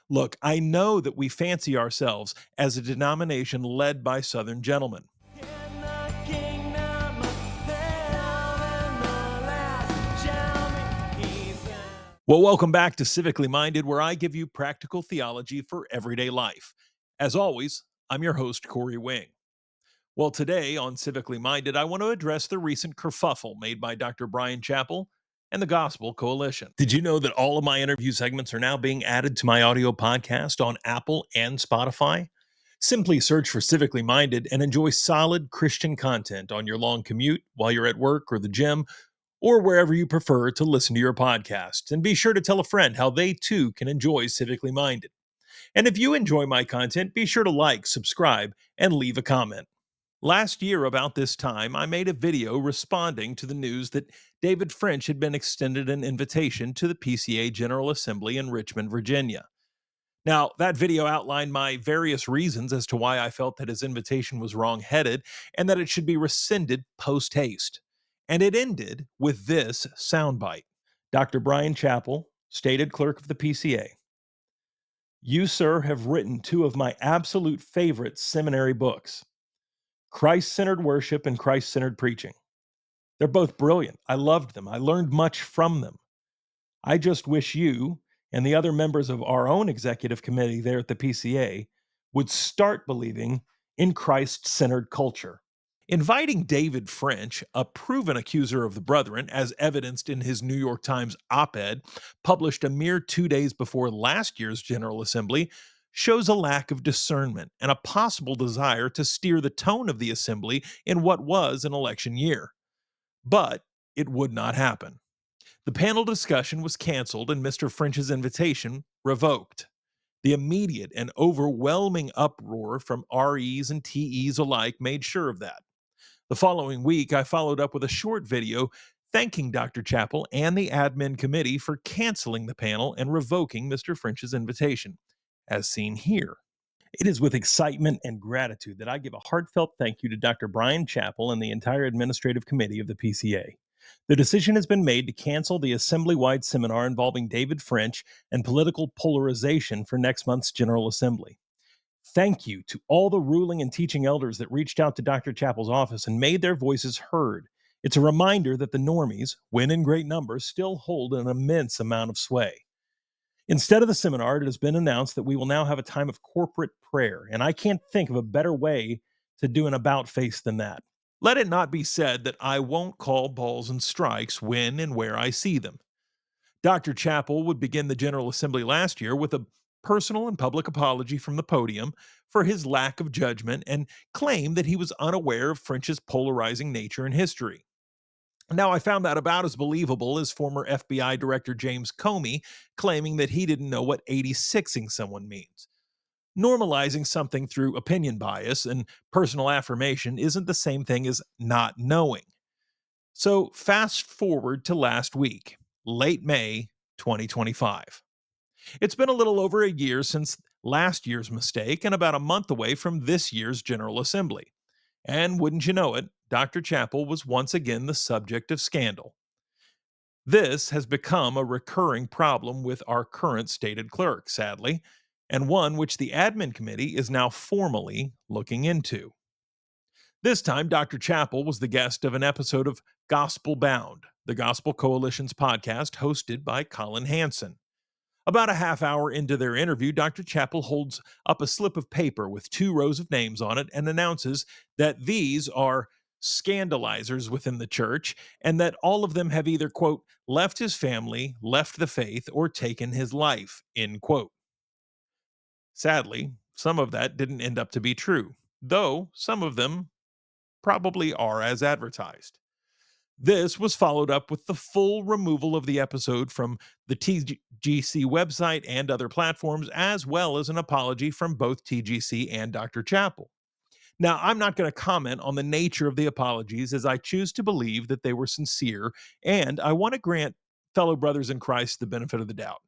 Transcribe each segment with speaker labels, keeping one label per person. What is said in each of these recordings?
Speaker 1: Look, I know that we fancy ourselves as a denomination led by Southern gentlemen. Well, welcome back to Civically Minded, where I give you practical theology for everyday life. As always, I'm your host, Corey Wing. Well, today on Civically Minded, I want to address the recent kerfuffle made by Dr. Brian Chappell and the Gospel Coalition. Did you know that all of my interview segments are now being added to my audio podcast on Apple and Spotify? Simply search for Civically Minded and enjoy solid Christian content on your long commute while you're at work or the gym or wherever you prefer to listen to your podcast. And be sure to tell a friend how they too can enjoy Civically Minded. And if you enjoy my content, be sure to like, subscribe, and leave a comment. Last year, about this time, I made a video responding to the news that David French had been extended an invitation to the PCA General Assembly in Richmond, Virginia. Now, that video outlined my various reasons as to why I felt that his invitation was wrong-headed and that it should be rescinded post-haste. And it ended with this soundbite. Dr. Brian Chappell, stated clerk of the PCA. You, sir, have written two of my absolute favorite seminary books, Christ-Centered Worship and Christ-Centered Preaching. They're both brilliant. I loved them. I learned much from them. I just wish you and the other members of our own executive committee there at the PCA would start believing in Christ-centered culture. Inviting David French, a proven accuser of the brethren, as evidenced in his New York Times op-ed, published a mere 2 days before last year's General Assembly, shows a lack of discernment and a possible desire to steer the tone of the assembly in what was an election year. But it would not happen. The panel discussion was canceled and Mr. French's invitation revoked. The immediate and overwhelming uproar from REs and TEs alike made sure of that. The following week, I followed up with a short video thanking Dr. Chappell and the admin committee for canceling the panel and revoking Mr. French's invitation, as seen here. It is with excitement and gratitude that I give a heartfelt thank you to Dr. Brian Chappell and the entire administrative committee of the PCA. The decision has been made to cancel the assembly-wide seminar involving David French and political polarization for next month's General Assembly. Thank you to all the ruling and teaching elders that reached out to Dr. Chappell's office and made their voices heard. It's a reminder that the normies, when in great numbers, still hold an immense amount of sway. Instead of the seminar, it has been announced that we will now have a time of corporate prayer, and I can't think of a better way to do an about-face than that. Let it not be said that I won't call balls and strikes when and where I see them. Dr. Chappell would begin the General Assembly last year with a personal and public apology from the podium for his lack of judgment and claim that he was unaware of French's polarizing nature and history. Now, I found that about as believable as former FBI Director James Comey claiming that he didn't know what 86ing someone means. Normalizing something through opinion bias and personal affirmation isn't the same thing as not knowing. So, fast forward to last week, late May 2025. It's been a little over a year since last year's mistake and about a month away from this year's General Assembly. And wouldn't you know it, Dr. Chappell was once again the subject of scandal. This has become a recurring problem with our current stated clerk, sadly, and one which the admin committee is now formally looking into. This time, Dr. Chappell was the guest of an episode of Gospel Bound, the Gospel Coalition's podcast hosted by Colin Hansen. About a half hour into their interview, Dr. Chappell holds up a slip of paper with 2 rows of names on it and announces that these are scandalizers within the church and that all of them have either, quote, left his family, left the faith, or taken his life, end quote. Sadly, some of that didn't end up to be true, though some of them probably are as advertised. This was followed up with the full removal of the episode from the TGC website and other platforms, as well as an apology from both TGC and Dr. Chappell. Now, I'm not going to comment on the nature of the apologies, as I choose to believe that they were sincere, and I want to grant fellow brothers in Christ the benefit of the doubt.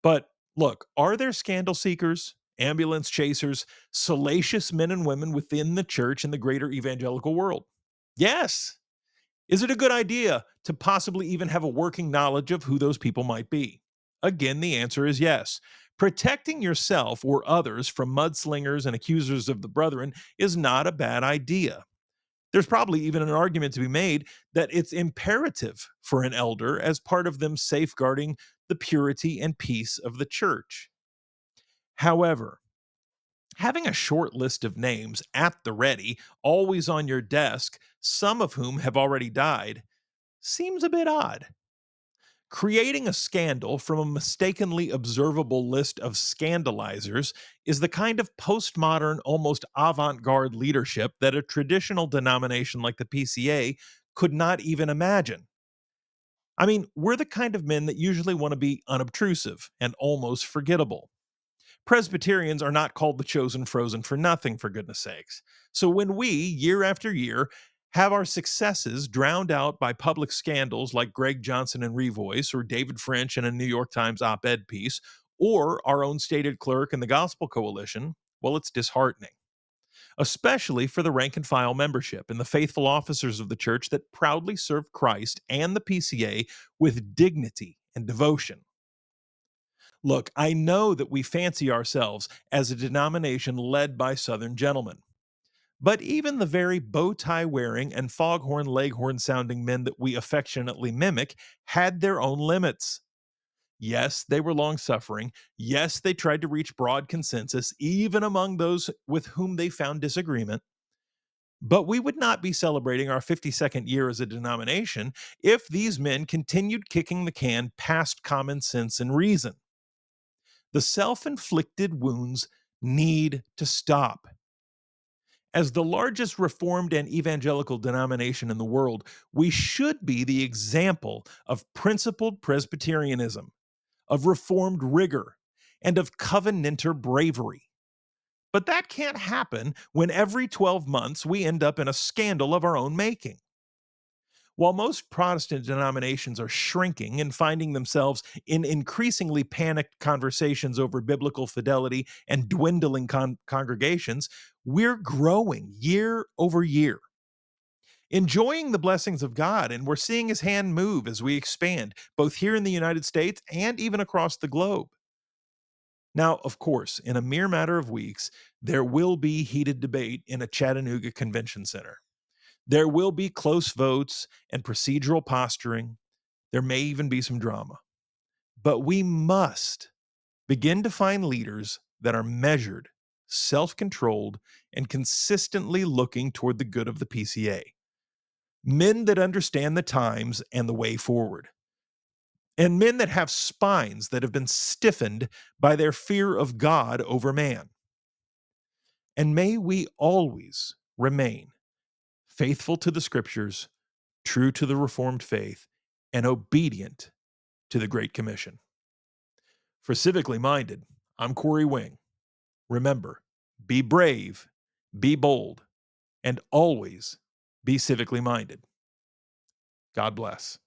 Speaker 1: But look, are there scandal seekers, ambulance chasers, salacious men and women within the church and the greater evangelical world? Yes. Is it a good idea to possibly even have a working knowledge of who those people might be? Again, the answer is yes. Protecting yourself or others from mudslingers and accusers of the brethren is not a bad idea. There's probably even an argument to be made that it's imperative for an elder as part of them safeguarding the purity and peace of the church. However, having a short list of names at the ready, always on your desk, some of whom have already died, seems a bit odd. Creating a scandal from a mistakenly observable list of scandalizers is the kind of postmodern, almost avant garde leadership that a traditional denomination like the PCA could not even imagine. I mean, we're the kind of men that usually want to be unobtrusive and almost forgettable. Presbyterians are not called the chosen frozen for nothing, for goodness sakes. So when we, year after year, have our successes drowned out by public scandals like Greg Johnson and Revoice, or David French in a New York Times op ed piece, or our own stated clerk in the Gospel Coalition, well, it's disheartening, especially for the rank and file membership and the faithful officers of the church that proudly serve Christ and the PCA with dignity and devotion. Look, I know that we fancy ourselves as a denomination led by Southern gentlemen. But even the very bow tie wearing and foghorn leghorn sounding men that we affectionately mimic had their own limits. Yes, they were long suffering. Yes, they tried to reach broad consensus, even among those with whom they found disagreement. But we would not be celebrating our 52nd year as a denomination if these men continued kicking the can past common sense and reason. The self inflicted wounds need to stop. As the largest Reformed and evangelical denomination in the world, we should be the example of principled Presbyterianism, of Reformed rigor, and of Covenanter bravery. But that can't happen when every 12 months we end up in a scandal of our own making. While most Protestant denominations are shrinking and finding themselves in increasingly panicked conversations over biblical fidelity and dwindling congregations, we're growing year over year, enjoying the blessings of God, and we're seeing his hand move as we expand, both here in the United States and even across the globe. Now, of course, in a mere matter of weeks, there will be heated debate in a Chattanooga convention center. There will be close votes and procedural posturing. There may even be some drama. But we must begin to find leaders that are measured, self controlled, and consistently looking toward the good of the PCA. Men that understand the times and the way forward. And men that have spines that have been stiffened by their fear of God over man. And may we always remain faithful to the scriptures, true to the Reformed faith, and obedient to the Great Commission. For Civically Minded, I'm Corey Wing. Remember, be brave, be bold, and always be civically minded. God bless.